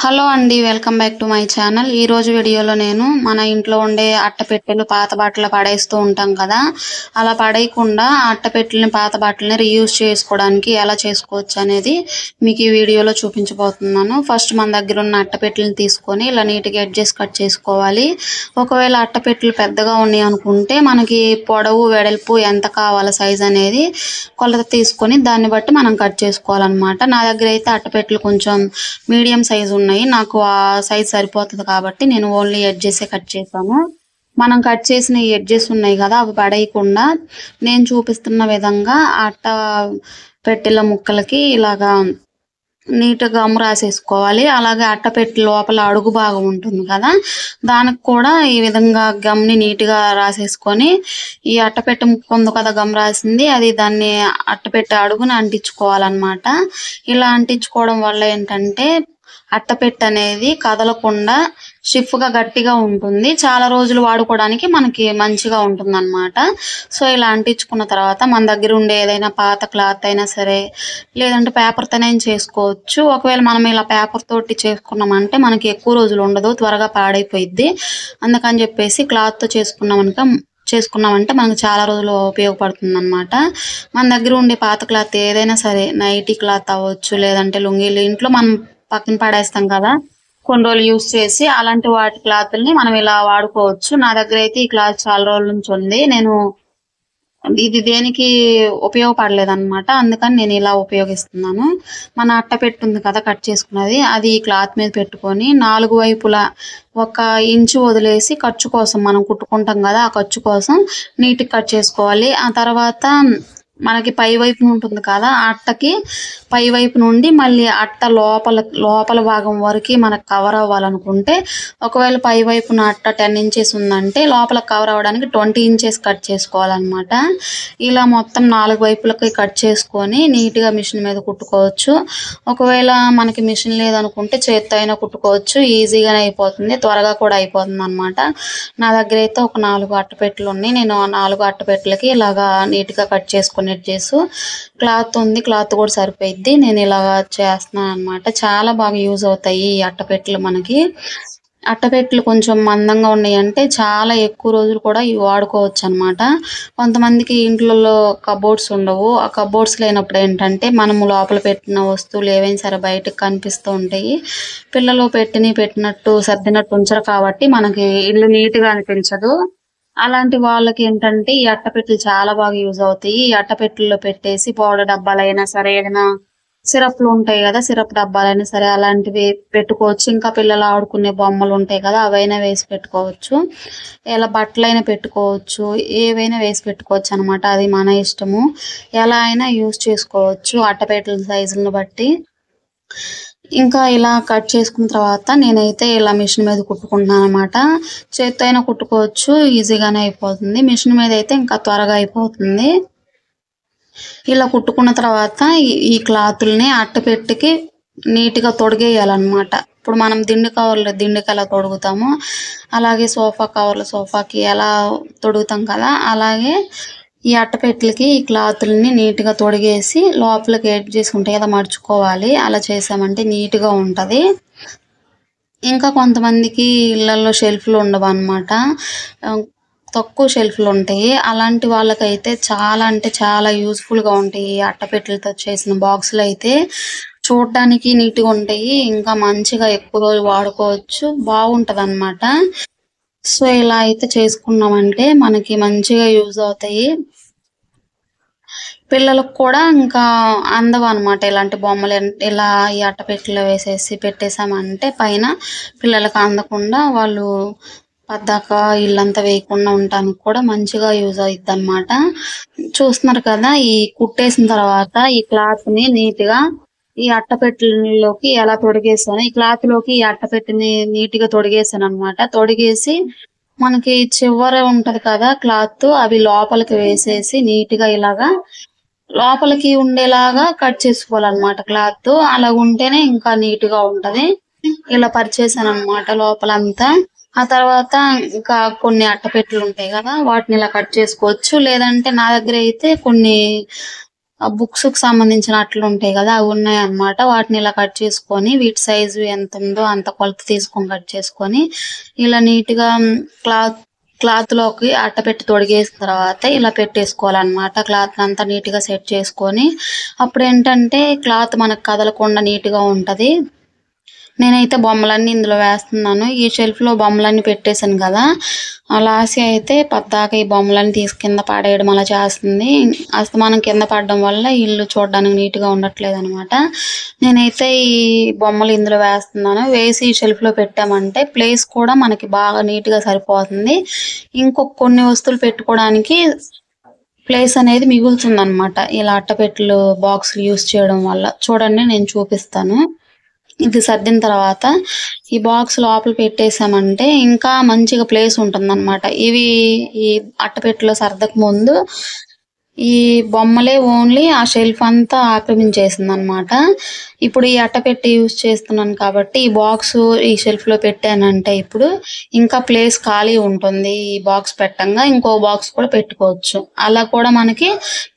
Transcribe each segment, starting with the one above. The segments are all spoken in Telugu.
హలో అండి, welcome back to my channel. ఈ రోజు వీడియోలో నేను మన ఇంట్లో ఉండే అట్టపెట్టెలు పాత బట్టలు పడేస్తూ ఉంటాం కదా, అలా పడేయకుండా అట్టపెట్టెలని పాత బట్టలని రీయూజ్ చేసుకోవడానికి ఎలా చేసుకోవచ్చు అనేది మీకు ఈ వీడియోలో చూపించబోతున్నాను. ఫస్ట్ మన దగ్గర ఉన్న అట్టపెట్టెలను తీసుకొని ఇలా నీట్గా ఎడ్జెస్ కట్ చేసుకోవాలి. ఒకవేళ అట్టపెట్టెలు పెద్దగా ఉన్నాయి అనుకుంటే మనకి పొడవు వెడల్పు ఎంత కావాలో సైజ్ అనేది కొలత తీసుకొని దాన్ని బట్టి మనం కట్ చేసుకోవాలన్నమాట. నా దగ్గర అయితే అట్టపెట్టెలు కొంచెం మీడియం సైజ్ ఉన్నాయి. నాకు ఆ సైజ్ సరిపోతుంది కాబట్టి నేను ఓన్లీ ఎడ్జెసే కట్ చేశాను. మనం కట్ చేసిన ఈ ఎడ్జెస్ ఉన్నాయి కదా, అవి పడేయకుండా నేను చూపిస్తున్న విధంగా అట్ట పెట్టెల ముక్కలకి ఇలాగా నీట్గా గమ్ రాసేసుకోవాలి. అలాగే అట్టపెట్టె లోపల అడుగు భాగం ఉంటుంది కదా, దానికి కూడా ఈ విధంగా గమ్ని నీట్గా రాసేసుకొని ఈ అట్టపెట్టె ముక్క ఉంది కదా గమ్ రాసింది, అది దాన్ని అట్టపెట్టె అడుగుని అంటించుకోవాలన్నమాట. ఇలా అంటించుకోవడం వల్ల ఏంటంటే అట్టపెట్టె అనేది కదలకుండా స్టిఫ్గా గట్టిగా ఉంటుంది. చాలా రోజులు వాడుకోవడానికి మనకి మంచిగా ఉంటుంది అన్నమాట. సో ఇలా అంటించుకున్న తర్వాత మన దగ్గర ఉండే ఏదైనా పాత క్లాత్ అయినా సరే, లేదంటే పేపర్తోనే చేసుకోవచ్చు. ఒకవేళ మనం ఇలా పేపర్ తోటి చేసుకున్నామంటే మనకి ఎక్కువ రోజులు ఉండదు, త్వరగా పాడైపోయిద్ది. అందుకని చెప్పేసి క్లాత్తో చేసుకున్నామంటే మనకు చాలా రోజులు ఉపయోగపడుతుంది అన్నమాట. మన దగ్గర ఉండే పాత క్లాత్ ఏదైనా సరే, నైటీ క్లాత్ అవ్వచ్చు, లేదంటే లుంగీలు ఇంట్లో మనం పక్కన పడేస్తాం కదా కొన్ని రోజులు యూస్ చేసి, అలాంటి వాటి క్లాత్ని మనం ఇలా వాడుకోవచ్చు. నా దగ్గర అయితే ఈ క్లాత్ చాలా రోజుల నుంచి ఉంది. నేను ఇది దేనికి ఉపయోగపడలేదన్నమాట, అందుకని నేను ఇలా ఉపయోగిస్తున్నాను. మన అట్టపెట్టె ఉంది కదా కట్ చేసుకున్నది, అది ఈ క్లాత్ మీద పెట్టుకొని 4 వైపులా 1 ఇంచు వదిలేసి ఖర్చు కోసం మనం కుట్టుకుంటాం కదా, ఆ ఖర్చు కోసం నీట్గా కట్ చేసుకోవాలి. ఆ తర్వాత మనకి పై వైపు ఉంటుంది కదా అట్టకి, పై వైపు నుండి మళ్ళీ అట్ట లోపల భాగం వరకు మనకు కవర్ అవ్వాలనుకుంటే, ఒకవేళ పై వైపున అట్ట 10 ఇంచెస్ ఉందంటే లోపల కవర్ అవ్వడానికి 20 ఇంచెస్ కట్ చేసుకోవాలన్నమాట. ఇలా మొత్తం 4 వైపులకి కట్ చేసుకొని నీట్గా మిషన్ మీద కుట్టుకోవచ్చు. ఒకవేళ మనకి మిషన్ లేదనుకుంటే చేత్తో అయినా కుట్టుకోవచ్చు, ఈజీగానే అయిపోతుంది, త్వరగా కూడా అయిపోతుంది అన్నమాట. నా దగ్గర అయితే ఒక 4 అట్టపెట్టెలు ఉన్నాయి. నేను ఆ 4 అట్టపెట్టెలకి ఇలాగా నీట్గా కట్ చేసుకుని చేసు క్లాత్ ఉంది, క్లాత్ కూడా సరిపోయిద్ది. నేను ఇలాగా చేస్తున్నాను అన్నమాట. చాలా బాగా యూజ్ అవుతాయి ఈ అట్టపెట్టెలు. మనకి అట్టపెట్టెలు కొంచెం మందంగా ఉన్నాయి అంటే చాలా ఎక్కువ రోజులు కూడా ఇవి వాడుకోవచ్చు అన్నమాట. కొంతమందికి ఇంట్లో కబోర్డ్స్ ఉండవు. ఆ కబోర్డ్స్ లేనప్పుడు ఏంటంటే మనము లోపల పెట్టిన వస్తువులు ఏవైనా సరే బయటకు కనిపిస్తూ ఉంటాయి. పిల్లలు పెట్టినట్టు సర్దినట్టు ఉంచరు కాబట్టి మనకి ఇల్లు నీట్గా అనిపించదు. అలాంటి వాళ్ళకి ఏంటంటే ఈ అట్టపెట్టెలు చాలా బాగా యూజ్ అవుతాయి. ఈ అట్టపెట్టెల్లో పెట్టేసి పౌడర్ డబ్బాలైనా సరే, ఏదైనా సిరప్లు ఉంటాయి కదా, సిరప్ డబ్బాలైనా సరే అలాంటివి పెట్టుకోవచ్చు. ఇంకా పిల్లలు ఆడుకునే బొమ్మలు ఉంటాయి కదా, అవైనా వేసి పెట్టుకోవచ్చు. ఇలా బట్టలైనా పెట్టుకోవచ్చు, ఏవైనా వేసి పెట్టుకోవచ్చు అనమాట. అది మన ఇష్టము, ఎలా అయినా యూజ్ చేసుకోవచ్చు అట్టపెట్టెల సైజులను బట్టి. ఇంకా ఇలా కట్ చేసుకున్న తర్వాత నేనైతే ఇలా మిషన్ మీద కుట్టుకుంటున్నాను అనమాట. చేత్తో అయినా కుట్టుకోవచ్చు, ఈజీగానే అయిపోతుంది. మిషన్ మీద అయితే ఇంకా త్వరగా అయిపోతుంది. ఇలా కుట్టుకున్న తర్వాత ఈ క్లాతుల్ని అట్టపెట్టెకి నీట్గా తొడిగేయాలన్నమాట. ఇప్పుడు మనం దిండుకి ఎలా తొడుగుతామో, అలాగే సోఫాకి ఎలా తొడుగుతాం కదా, అలాగే ఈ అట్టపెట్టెలకి ఈ క్లాతుల్ని నీట్గా తొడిగేసి లోపలికి ఎడ్జెస్ ఉంటాయి కదా మడుచుకోవాలి. అలా చేసామంటే నీట్గా ఉంటుంది. ఇంకా కొంతమందికి ఇళ్ళల్లో షెల్ఫ్లు ఉండవు అన్నమాట, తక్కువ షెల్ఫ్లు ఉంటాయి. అలాంటి వాళ్ళకైతే చాలా అంటే చాలా యూజ్ఫుల్గా ఉంటాయి ఈ అట్టపెట్టెలతో చేసిన బాక్సులు. అయితే చూడడానికి నీట్గా ఉంటాయి, ఇంకా మంచిగా ఎక్కువ రోజులు వాడుకోవచ్చు, బాగుంటుంది అన్నమాట. సో ఇలా అయితే చేసుకున్నామంటే మనకి మంచిగా యూజ్ అవుతాయి. పిల్లలకు కూడా ఇంకా అందవు అనమాట ఇలాంటి బొమ్మలు. ఇలా ఈ అట్టపెట్టెలో వేసేసి పెట్టేసామంటే పైన పిల్లలకు అందకుండా వాళ్ళు పద్దాక ఇల్లంతా వేయకుండా ఉండటానికి కూడా మంచిగా యూజ్ అవుతుంది అనమాట. చూస్తున్నారు కదా, ఈ కుట్టేసిన తర్వాత ఈ క్లాత్ని నీట్గా ఈ అట్టపెట్టెలోకి ఎలా తొడిగేసాను, ఈ క్లాత్ లోకి ఈ అట్టపెట్టెని నీట్గా తొడిగేసాను అనమాట. తొడిగేసి మనకి చివర ఉంటది కదా క్లాత్, అవి లోపలికి వేసేసి నీట్గా ఇలాగా లోపలికి ఉండేలాగా కట్ చేసుకోవాలన్నమాట క్లాత్. అలా ఉంటేనే ఇంకా నీట్గా ఉంటది. ఇలా పరిచేసాను అనమాట లోపలంతా. ఆ తర్వాత ఇంకా కొన్ని అట్టపెట్టెలు ఉంటాయి కదా, వాటిని ఇలా కట్ చేసుకోవచ్చు. లేదంటే నా దగ్గర అయితే కొన్ని ఆ బుక్స్ కి సంబంధించిన అట్లు ఉంటాయి కదా, అవి ఉన్నాయి అన్నమాట. వాటిని ఇలా కట్ చేసుకొని వీటి సైజు ఎంత ఉందో అంత కొలత తీసుకొని కట్ చేసుకొని ఇలా నీట్ గా క్లాత్ లోకి అట్టపెట్టి తొడిగేసిన తర్వాత ఇలా పెట్టేసుకోవాలన్నమాట. క్లాత్ అంతా నీట్ గా సెట్ చేసుకొని అప్పుడు ఏంటంటే క్లాత్ మనకు కదలకుండా నీట్ గా ఉంటది. నేనైతే బొమ్మలన్నీ ఇందులో వేస్తున్నాను. ఈ షెల్ఫ్ లో బొమ్మలన్నీ పెట్టేశాను కదా, లాసి అయితే పద్దాక ఈ బొమ్మలన్నీ తీసి కింద పడేయడం అలా చేస్తుంది. అస్తమానం కింద పడడం వల్ల ఇల్లు చూడడానికి నీట్ గా ఉండట్లేదు అనమాట. నేనైతే ఈ బొమ్మలు ఇందులో వేస్తున్నాను. వేసి ఈ షెల్ఫ్ లో పెట్టామంటే ప్లేస్ కూడా మనకి బాగా నీట్ గా సరిపోతుంది. ఇంకొక కొన్ని వస్తువులు పెట్టుకోవడానికి ప్లేస్ అనేది మిగులుతుంది అనమాట, ఇలా అట్టపెట్టెలు బాక్సులు యూస్ చేయడం వల్ల. చూడండి నేను చూపిస్తాను. ఇది సర్దిన తర్వాత ఈ బాక్స్ లోపల పెట్టేసామంటే ఇంకా మంచిగా ప్లేస్ ఉంటుందన్నమాట. ఇవి ఈ అట్టపెట్టెలో సర్దక ముందు ఈ బొమ్మలే ఓన్లీ ఆ షెల్ఫ్ అంతా ఆక్రమించేసింది అనమాట. ఇప్పుడు ఈ అట్టపెట్టి యూజ్ చేస్తున్నాను కాబట్టి ఈ బాక్స్ ఈ షెల్ఫ్ లో పెట్టానంటే ఇప్పుడు ఇంకా ప్లేస్ ఖాళీ ఉంటుంది. ఈ బాక్స్ పెట్టంగా ఇంకో బాక్స్ కూడా పెట్టుకోవచ్చు. అలా కూడా మనకి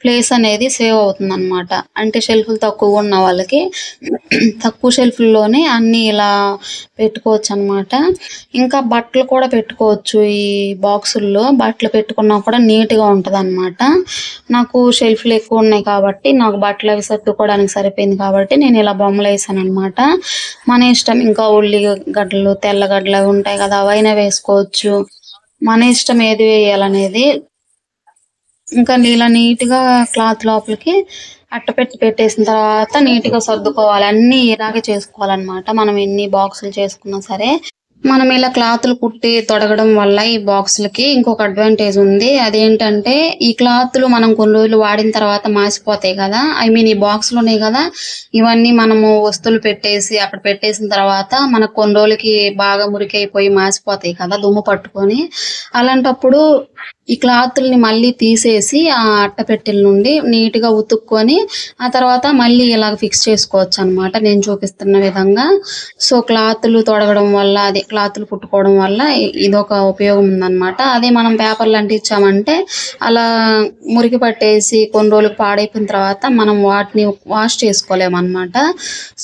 ప్లేస్ అనేది సేవ్ అవుతుంది అనమాట. అంటే షెల్ఫ్లు తక్కువ ఉన్న వాళ్ళకి తక్కువ షెల్ఫ్లోనే అన్ని ఇలా పెట్టుకోవచ్చు అనమాట. ఇంకా బట్టలు కూడా పెట్టుకోవచ్చు. ఈ బాక్సుల్లో బట్టలు పెట్టుకున్నా కూడా నీట్ గా ఉంటది అనమాట. నాకు షెల్ఫ్లు ఎక్కువ ఉన్నాయి కాబట్టి నాకు బట్టలు అవి సర్దుకోవడానికి సరిపోయింది కాబట్టి నేను ఇలా బొమ్మలు వేసాను అనమాట. మన ఇష్టం, ఇంకా ఉల్లిగడ్డలు తెల్లగడ్డలు అవి ఉంటాయి కదా, అవైనా వేసుకోవచ్చు. మన ఇష్టం ఏది వేయాలనేది. ఇంకా ఇలా నీట్ గా క్లాత్ లోపలికి అట్టపెట్టి పెట్టేసిన తర్వాత నీట్ గా సర్దుకోవాలి. అన్ని ఇలాగే చేసుకోవాలన్నమాట. మనం ఎన్ని బాక్సులు చేసుకున్నా సరే మనం ఇలా క్లాత్లు కుట్టి తొడగడం వల్ల ఈ బాక్సులకి ఇంకొక అడ్వాంటేజ్ ఉంది. అదేంటంటే ఈ క్లాత్లు మనం కొన్ని రోజులు వాడిన తర్వాత మాసిపోతాయి కదా, ఈ బాక్స్లోనే కదా ఇవన్నీ మనము వస్తువులు పెట్టేసి అక్కడ పెట్టేసిన తర్వాత మనకు కొన్ని రోజులకి బాగా మురికైపోయి మాసిపోతాయి కదా దుమ్ము పట్టుకొని. అలాంటప్పుడు ఈ క్లాత్లని మళ్ళీ తీసేసి ఆ అట్టపెట్టెల నుండి నీట్ గా ఉతుక్కొని ఆ తర్వాత మళ్ళీ ఇలా ఫిక్స్ చేసుకోవచ్చు అనమాట, నేను చూపిస్తున్న విధంగా. సో క్లాత్లు తొడగడం వల్ల అదే క్లాత్లు కుట్టుకోవడం వల్ల ఇదొక ఉపయోగం ఉందన్నమాట. అదే మనం పేపర్లు అంటించామంటే అలా మురికి పట్టేసి కొన్ని రోజులకు పాడైపోయిన తర్వాత మనం వాటిని వాష్ చేసుకోలేమన్నమాట.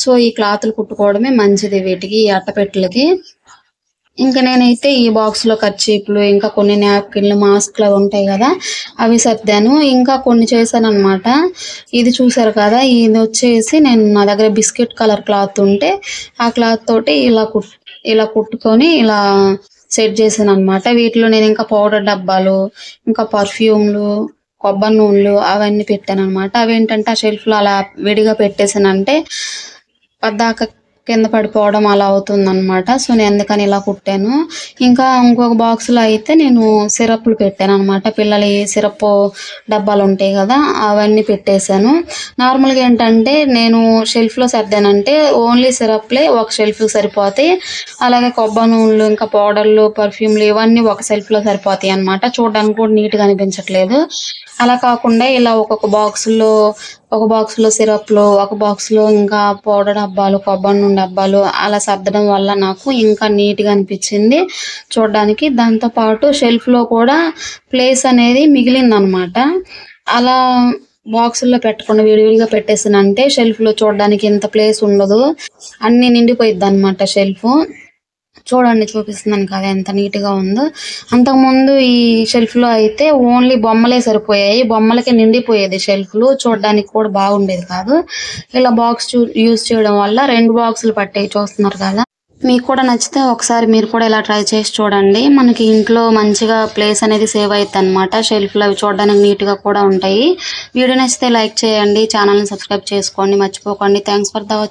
సో ఈ క్లాత్లు కుట్టుకోవడమే మంచిది వీటికి, ఈ అట్టపెట్టెలకి. ఇంకా నేనైతే ఈ బాక్స్ లో కర్చీపులు ఇంకా కొన్ని నాప్కిన్లు మాస్క్లు ఉంటాయి కదా అవి సర్దాను. ఇంకా కొన్ని చేశాను అనమాట. ఇది చూసారు కదా, ఇది వచ్చేసి నేను నా దగ్గర బిస్కెట్ కలర్ క్లాత్ ఉంటే ఆ క్లాత్ తోటి ఇలా కుట్టుకొని ఇలా సెట్ చేశాను అనమాట. వీటిలో నేను ఇంకా పౌడర్ డబ్బాలు ఇంకా పర్ఫ్యూమ్లు కొబ్బరి నూనెలు అవన్నీ పెట్టాను అనమాట. అవేంటంటే ఆ షెల్ఫ్ లో అలా విడిగా పెట్టేసానంటే పద్దాక కింద పడిపోవడం అలా అవుతుంది అనమాట. సో నేను అందుకని ఇలా కుట్టాను. ఇంకా ఇంకొక బాక్స్ లో అయితే నేను సిరప్లు పెట్టాను అనమాట. పిల్లల సిరప్ డబ్బాలు ఉంటాయి కదా అవన్నీ పెట్టేశాను. నార్మల్గా ఏంటంటే నేను షెల్ఫ్ లో సర్దానంటే ఓన్లీ సిరప్లే ఒక షెల్ఫ్ సరిపోతాయి. అలాగే కొబ్బరి నూనెలు ఇంకా పౌడర్లు పర్ఫ్యూమ్లు ఇవన్నీ ఒక షెల్ఫ్ లో సరిపోతాయి అనమాట. చూడడానికి కూడా నీట్ గా అనిపించట్లేదు. అలా కాకుండా ఇలా ఒక బాక్స్ లో సిరప్లు, ఒక బాక్స్ లో ఇంకా పౌడర్ డబ్బాలు కొబ్బరి నూనె డబ్బాలు అలా సర్దడం వల్ల నాకు ఇంకా నీట్ గా అనిపించింది చూడడానికి. దాంతో పాటు షెల్ఫ్ లో కూడా ప్లేస్ అనేది మిగిలింది అనమాట. అలా బాక్సుల్లో పెట్టకుండా విడివిడిగా పెట్టేసానంటే షెల్ఫ్ లో చూడడానికి ఎంత ప్లేస్ ఉండదు, అన్ని నిండిపోయిద్ది అనమాట షెల్ఫ్. చూడండి చూపిస్తున్నాను కదా ఎంత నీట్ గా ఉందో. అంతకుముందు ఈ షెల్ఫ్ లో అయితే ఓన్లీ బొమ్మలే సరిపోయాయి, బొమ్మలకి నిండిపోయేది షెల్ఫ్లు, చూడడానికి కూడా బాగుండేది కాదు. ఇలా బాక్స్ యూజ్ చేయడం వల్ల 2 బాక్సులు పట్టాయి చూస్తున్నారు కదా. మీకు కూడా నచ్చితే ఒకసారి మీరు కూడా ఇలా ట్రై చేసి చూడండి. మనకి ఇంట్లో మంచిగా ప్లేస్ అనేది సేవ్ అవుతుంది అనమాట. షెల్ఫ్లు అవి చూడడానికి నీట్ గా కూడా ఉంటాయి. వీడియో నచ్చితే లైక్ చేయండి, ఛానల్ని సబ్స్క్రైబ్ చేసుకోండి మర్చిపోకండి. Thanks for the watching.